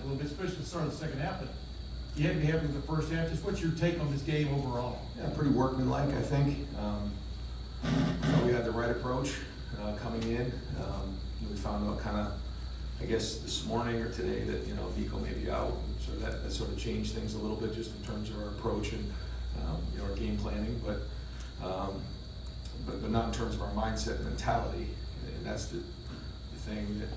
little bit, especially at the start of the second half, but you had to be happy with the first half. Just what's your take on this game overall? Yeah, pretty workmanlike, I think. Thought we had the right approach coming in. We found out kind of, I guess, this morning or today that, Vico may be out. So that sort of changed things a little bit just in terms of our approach and, our game planning. But not in terms of our mindset and mentality. And that's the thing that,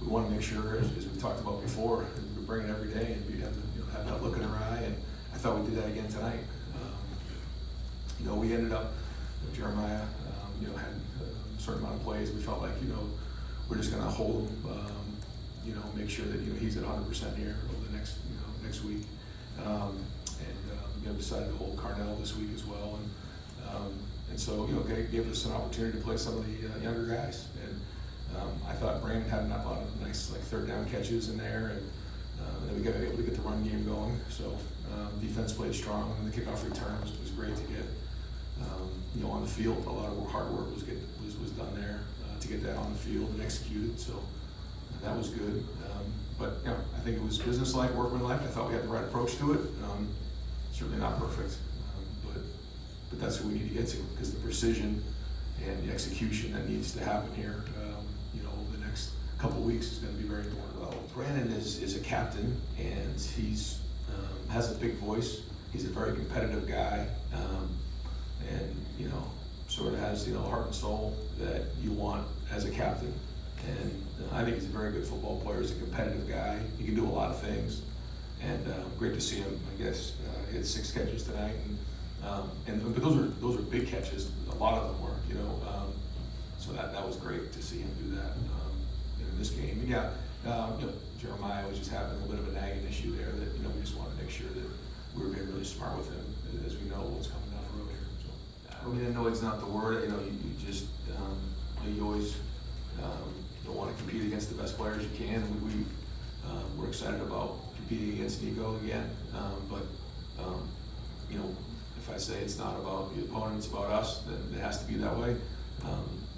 we want to make sure, as we talked about before, we bring it every day and we have to have that look in our eye. And I thought we did that again tonight. We ended up, Jeremiah, had a certain amount of plays. We felt like, we're just going to hold him, make sure that, he's at 100% here over the next week. Decided to hold Carnell this week as well. And so, gave us an opportunity to play some of the younger guys. And I thought Brandon had a lot of nice, third down catches in there. And then we got able to get the run game going. So defense played strong, and the kickoff returns was great to get. On the field, a lot of hard work was done there to get that on the field and executed. So that was good. But I think it was business-like, workmanlike. I thought we had the right approach to it. Certainly not perfect, but that's what we need to get to, because the precision and the execution that needs to happen here, over the next couple of weeks is going to be very important. Well, Brandon is a captain, and he's has a big voice. He's a very competitive guy, and sort of has heart and soul that you want as a captain. And I think he's a very good football player. He's a competitive guy. He can do a lot of things, and great to see him. I guess he had 6 catches tonight, but those are big catches. A lot of them were, so that was great to see him do that in this game. And Jeremiah was just having a little bit of a nagging issue there that we just wanted to make sure that we were being really smart with him as we know what's coming down the road here. So annoyed's not the word. You just you always don't want to compete against the best players you can. We're excited about competing against Nico again, but if I say it's not about the opponent, it's about us, then it has to be that way.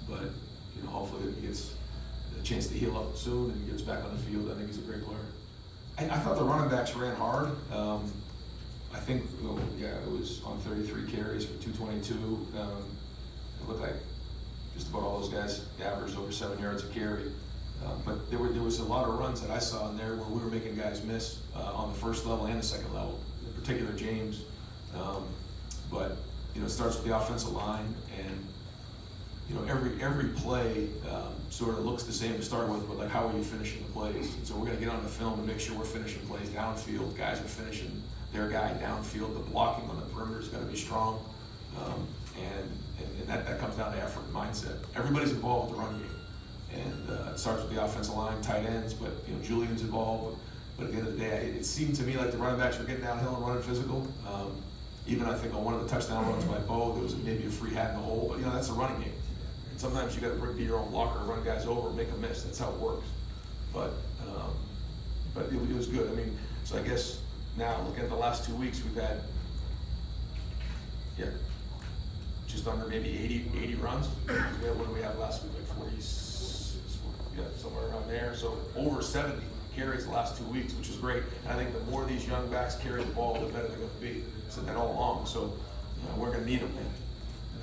But hopefully he gets a chance to heal up soon and gets back on the field. I think he's a great player. I thought the running backs ran hard. I think it was on 33 carries for 222. It looked like just about all those guys averaged over 7 yards a carry. But there was a lot of runs that I saw in there where we were making guys miss on the first level and the second level, in particular James. But it starts with the offensive line, and every play sort of looks the same to start with, but how are you finishing the plays? And so we're going to get on the film and make sure we're finishing plays downfield. Guys are finishing their guy downfield. The blocking on the perimeter is going to be strong, and that comes down to effort and mindset. Everybody's involved with the run game, and it starts with the offensive line, tight ends, but Julian's involved. But at the end of the day, it seemed to me like the running backs were getting downhill and running physical. Even I think on one of the touchdown runs by Bo, there was maybe a free hat in the hole, but that's a running game. And sometimes you got to be your own blocker, run guys over, make a miss. That's how it works. But it was good. So I guess now looking at the last 2 weeks, we've had just under maybe 80 runs. What do we have last week? Like 40, somewhere around there. So over 70 carries the last 2 weeks, which is great. And I think the more these young backs carry the ball, the better they're going to be. Said that all along. So we're going to need them.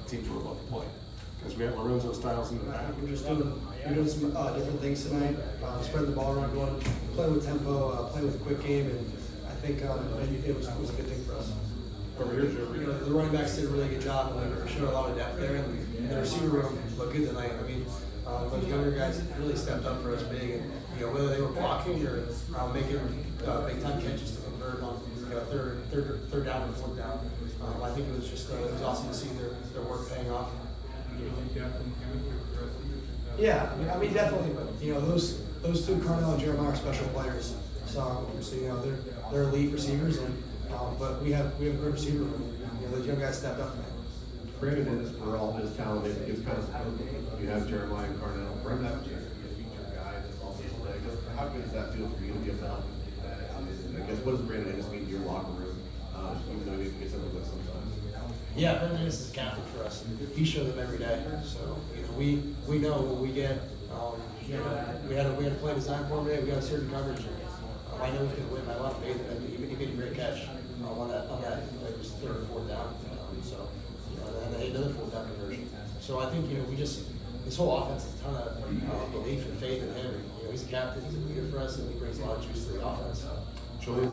Teams are about to play. Because we have Lorenzo Styles in the back. We're doing some different things tonight. Spreading the ball around, playing with tempo, playing with a quick game, and I think it was a good thing for us. Over here, Joe. The running backs did a really good job. Showed a lot of depth there, and the receiver room looked good tonight. Those younger guys really stepped up for us big, and whether they were blocking or making big time catches to convert on third down and fourth down. I think it was just it was awesome to see their work paying off. Yeah, definitely. Those two, Carnell and Jeremiah, are special players. So they're elite receivers, and but we have a good receiver room. Those young guys stepped up. Brandon is, for all his talent, it's kind of, you have Jeremiah and Carnell. Bring that to a feature guy that's also play. How good does that feel for you to give that? I guess what does Brandon Ennis mean to your locker room? Even though you get something like sometimes. Yeah, Brandon Ennis is a captain for us. He shows up every day. So we know when we get we had a play design for him today. We got a certain coverage. I know we can win. I have a lot of faith in him. He made a great catch on that, like, it was third or fourth down. So, and they had another fourth down conversion. So I think, this whole offense has a ton of belief and faith in him. He's a captain, he's a leader for us, and he brings a lot of juice to the offense. Julian